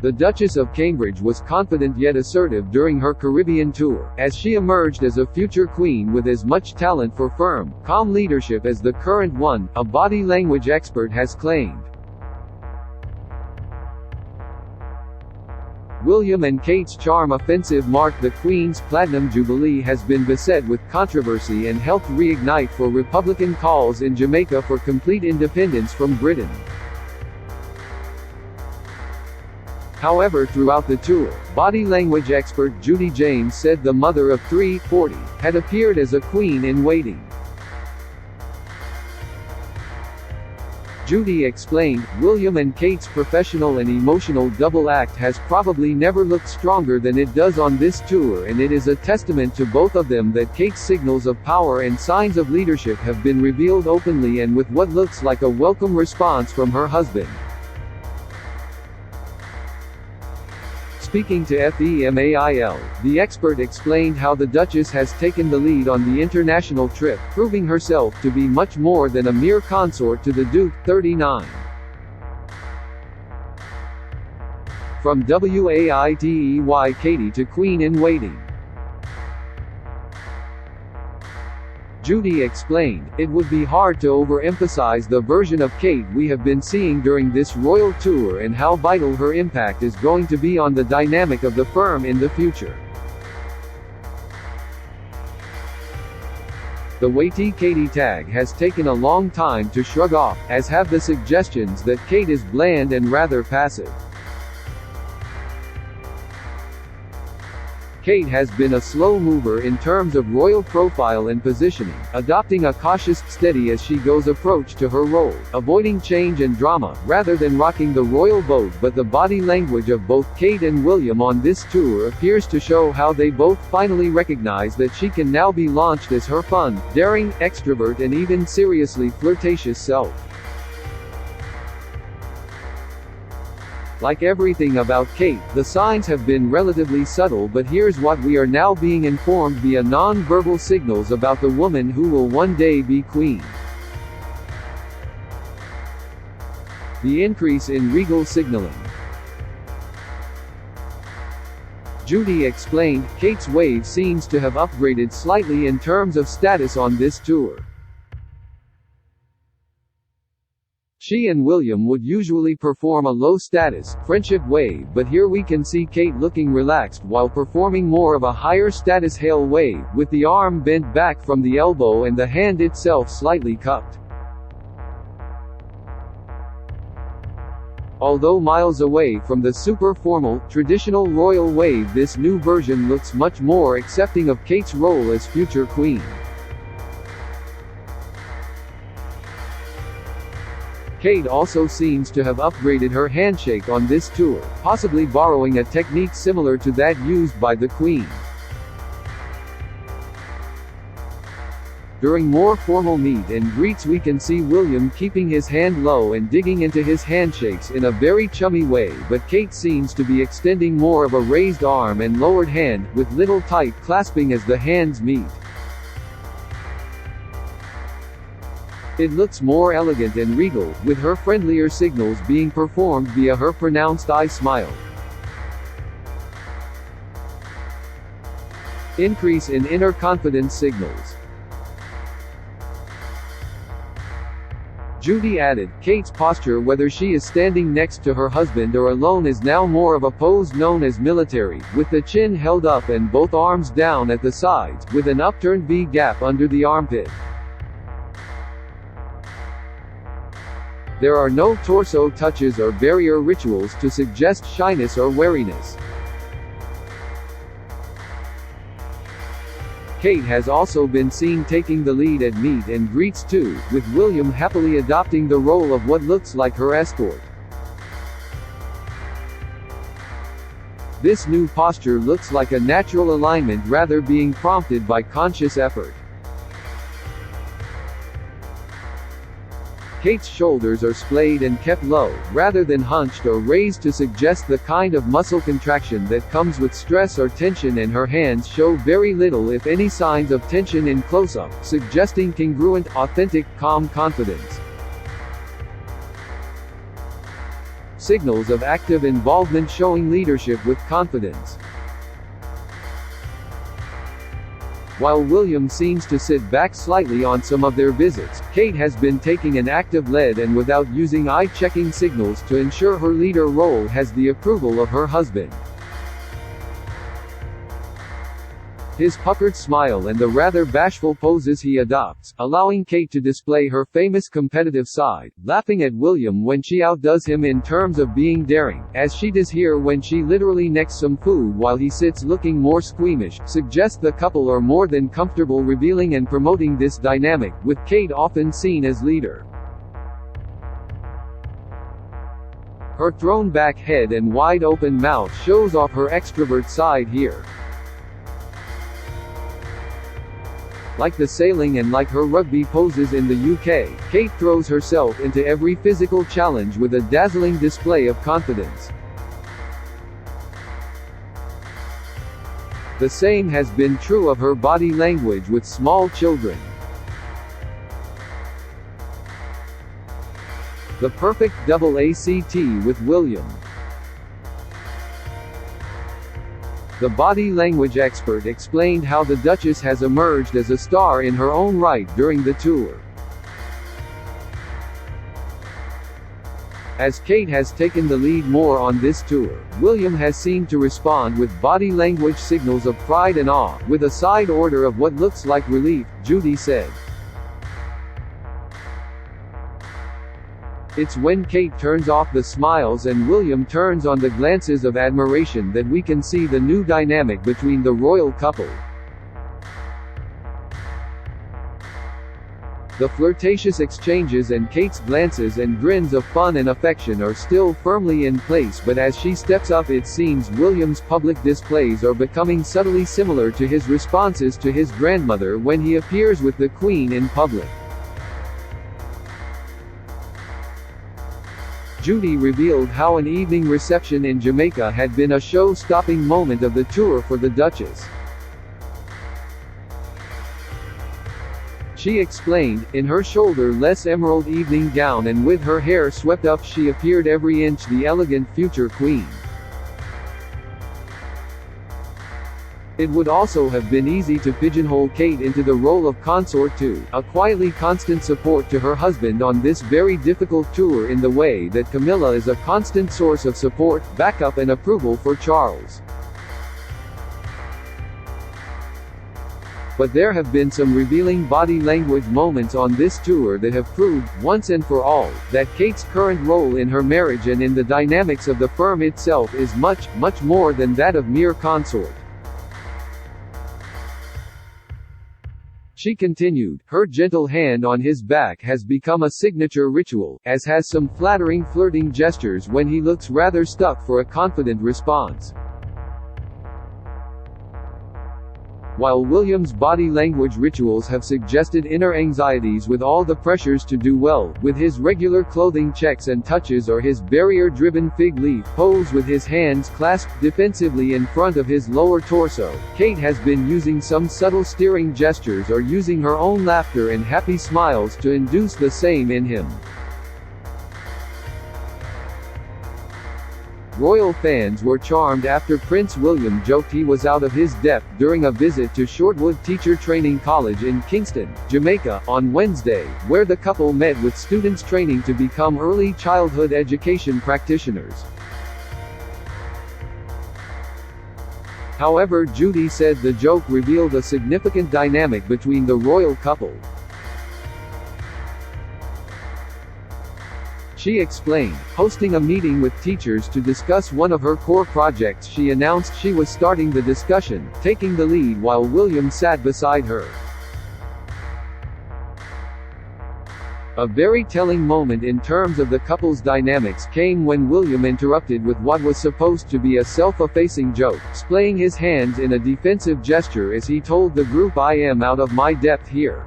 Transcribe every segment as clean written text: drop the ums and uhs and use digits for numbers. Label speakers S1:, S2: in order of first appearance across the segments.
S1: The Duchess of Cambridge was confident yet assertive during her Caribbean tour, as she emerged as a future queen with as much talent for firm, calm leadership as the current one, a body language expert has claimed. William and Kate's charm offensive marked the Queen's Platinum Jubilee has been beset with controversy and helped reignite for Republican calls in Jamaica for complete independence from Britain. However, throughout the tour, body language expert Judy James said the mother of three, 40, had appeared as a queen in waiting. Judy explained, William and Kate's professional and emotional double act has probably never looked stronger than it does on this tour, and it is a testament to both of them that Kate's signals of power and signs of leadership have been revealed openly and with what looks like a welcome response from her husband. Speaking to FEMAIL, the expert explained how the Duchess has taken the lead on the international trip, proving herself to be much more than a mere consort to the Duke, 39. From WAITEY Katie to Queen in Waiting. Judy explained, it would be hard to overemphasize the version of Kate we have been seeing during this royal tour and how vital her impact is going to be on the dynamic of the firm in the future. The Waity Katie tag has taken a long time to shrug off, as have the suggestions that Kate is bland and rather passive. Kate has been a slow mover in terms of royal profile and positioning, adopting a cautious, steady as she goes approach to her role, avoiding change and drama, rather than rocking the royal boat. But the body language of both Kate and William on this tour appears to show how they both finally recognize that she can now be launched as her fun, daring, extrovert and even seriously flirtatious self. Like everything about Kate, the signs have been relatively subtle, but here's what we are now being informed via non-verbal signals about the woman who will one day be queen. The increase in regal signaling. Judy explained, Kate's wave seems to have upgraded slightly in terms of status on this tour. She and William would usually perform a low-status, friendship wave, but here we can see Kate looking relaxed while performing more of a higher-status hail wave, with the arm bent back from the elbow and the hand itself slightly cupped. Although miles away from the super-formal, traditional royal wave, this new version looks much more accepting of Kate's role as future queen. Kate also seems to have upgraded her handshake on this tour, possibly borrowing a technique similar to that used by the Queen. During more formal meet and greets we can see William keeping his hand low and digging into his handshakes in a very chummy way, but Kate seems to be extending more of a raised arm and lowered hand, with little tight clasping as the hands meet. It looks more elegant and regal, with her friendlier signals being performed via her pronounced eye smile. Increase in inner confidence signals. Judy added, Kate's posture, whether she is standing next to her husband or alone, is now more of a pose known as military, with the chin held up and both arms down at the sides, with an upturned V gap under the armpit. There are no torso touches or barrier rituals to suggest shyness or wariness. Kate has also been seen taking the lead at meet and greets too, with William happily adopting the role of what looks like her escort. This new posture looks like a natural alignment rather being prompted by conscious effort. Kate's shoulders are splayed and kept low, rather than hunched or raised to suggest the kind of muscle contraction that comes with stress or tension, and her hands show very little if any signs of tension in close-up, suggesting congruent, authentic, calm confidence. signals of active involvement showing leadership with confidence. While William seems to sit back slightly on some of their visits, Kate has been taking an active lead and without using eye-checking signals to ensure her leader role has the approval of her husband. His puckered smile and the rather bashful poses he adopts, allowing Kate to display her famous competitive side, laughing at William when she outdoes him in terms of being daring, as she does here when she literally necks some food while he sits looking more squeamish, suggests the couple are more than comfortable revealing and promoting this dynamic, with Kate often seen as leader. Her thrown-back head and wide-open mouth shows off her extrovert side here. Like the sailing and like her rugby poses in the UK, Kate throws herself into every physical challenge with a dazzling display of confidence. The same has been true of her body language with small children. The perfect double act with William. The body language expert explained how the Duchess has emerged as a star in her own right during the tour. As Kate has taken the lead more on this tour, William has seemed to respond with body language signals of pride and awe, with a side order of what looks like relief, Judy said. It's when Kate turns off the smiles and William turns on the glances of admiration that we can see the new dynamic between the royal couple. The flirtatious exchanges and Kate's glances and grins of fun and affection are still firmly in place, but as she steps up it seems William's public displays are becoming subtly similar to his responses to his grandmother when he appears with the Queen in public. Judy revealed how an evening reception in Jamaica had been a show-stopping moment of the tour for the Duchess. She explained, in her shoulder-less emerald evening gown and with her hair swept up she appeared every inch the elegant future queen. It would also have been easy to pigeonhole Kate into the role of consort too, a quietly constant support to her husband on this very difficult tour in the way that Camilla is a constant source of support, backup and approval for Charles. But there have been some revealing body language moments on this tour that have proved, once and for all, that Kate's current role in her marriage and in the dynamics of the firm itself is much, much more than that of mere consort. She continued, her gentle hand on his back has become a signature ritual, as has some flattering flirting gestures when he looks rather stuck for a confident response. While William's body language rituals have suggested inner anxieties with all the pressures to do well, with his regular clothing checks and touches or his barrier-driven fig leaf pose with his hands clasped defensively in front of his lower torso, Kate has been using some subtle steering gestures or using her own laughter and happy smiles to induce the same in him. Royal fans were charmed after Prince William joked he was out of his depth during a visit to Shortwood Teacher Training College in Kingston, Jamaica, on Wednesday, where the couple met with students training to become early childhood education practitioners. However, Judy said the joke revealed a significant dynamic between the royal couple. She explained, hosting a meeting with teachers to discuss one of her core projects. She announced she was starting the discussion, taking the lead while William sat beside her. A very telling moment in terms of the couple's dynamics came when William interrupted with what was supposed to be a self-effacing joke, displaying his hands in a defensive gesture as he told the group, "I am out of my depth here."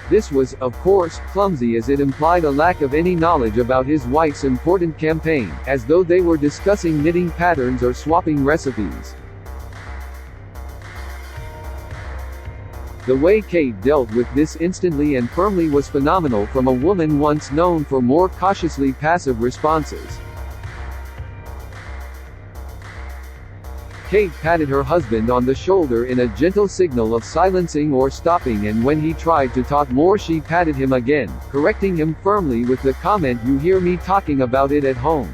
S1: This was, of course, clumsy as it implied a lack of any knowledge about his wife's important campaign, as though they were discussing knitting patterns or swapping recipes. The way Kate dealt with this instantly and firmly was phenomenal from a woman once known for more cautiously passive responses. Kate patted her husband on the shoulder in a gentle signal of silencing or stopping, and when he tried to talk more she patted him again, correcting him firmly with the comment, "You hear me talking about it at home."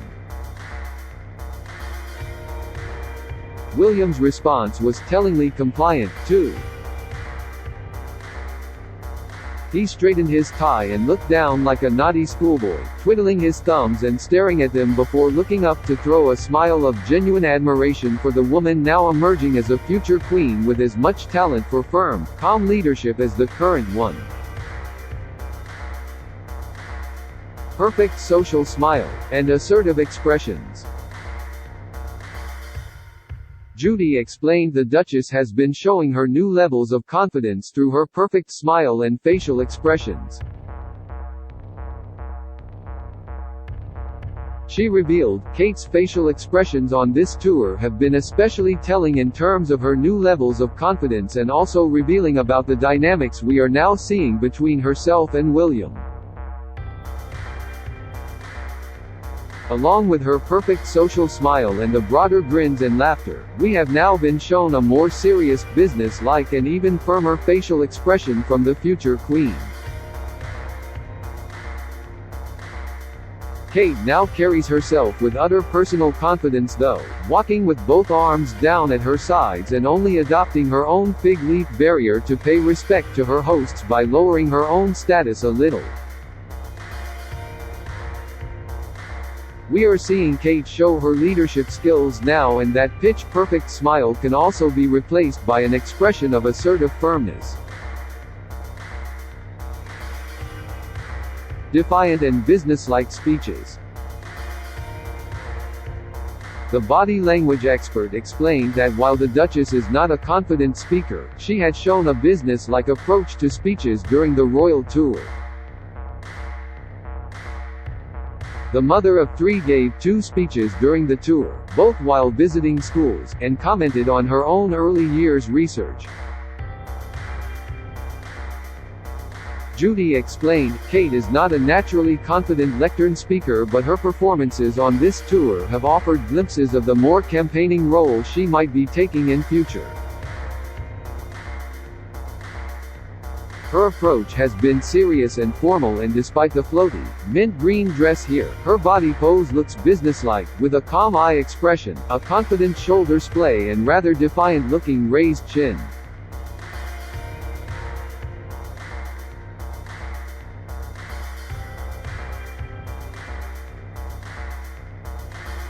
S1: William's response was tellingly compliant, too. He straightened his tie and looked down like a naughty schoolboy, twiddling his thumbs and staring at them before looking up to throw a smile of genuine admiration for the woman now emerging as a future queen with as much talent for firm, calm leadership as the current one. Perfect social smile, and assertive expressions. Judy explained the Duchess has been showing her new levels of confidence through her perfect smile and facial expressions. She revealed, Kate's facial expressions on this tour have been especially telling in terms of her new levels of confidence and also revealing about the dynamics we are now seeing between herself and William. Along with her perfect social smile and the broader grins and laughter, we have now been shown a more serious, business-like and even firmer facial expression from the future queen. Kate now carries herself with utter personal confidence though, walking with both arms down at her sides and only adopting her own fig leaf barrier to pay respect to her hosts by lowering her own status a little. We are seeing Kate show her leadership skills now, and that pitch-perfect smile can also be replaced by an expression of assertive firmness. Defiant and businesslike speeches. The body language expert explained that while the Duchess is not a confident speaker, she had shown a business-like approach to speeches during the royal tour. The mother of three gave 2 speeches during the tour, both while visiting schools, and commented on her own early years research. Judy explained, Kate is not a naturally confident lectern speaker, but her performances on this tour have offered glimpses of the more campaigning role she might be taking in future. Her approach has been serious and formal, and despite the floaty, mint green dress here, her body pose looks businesslike, with a calm eye expression, a confident shoulder splay and rather defiant looking raised chin.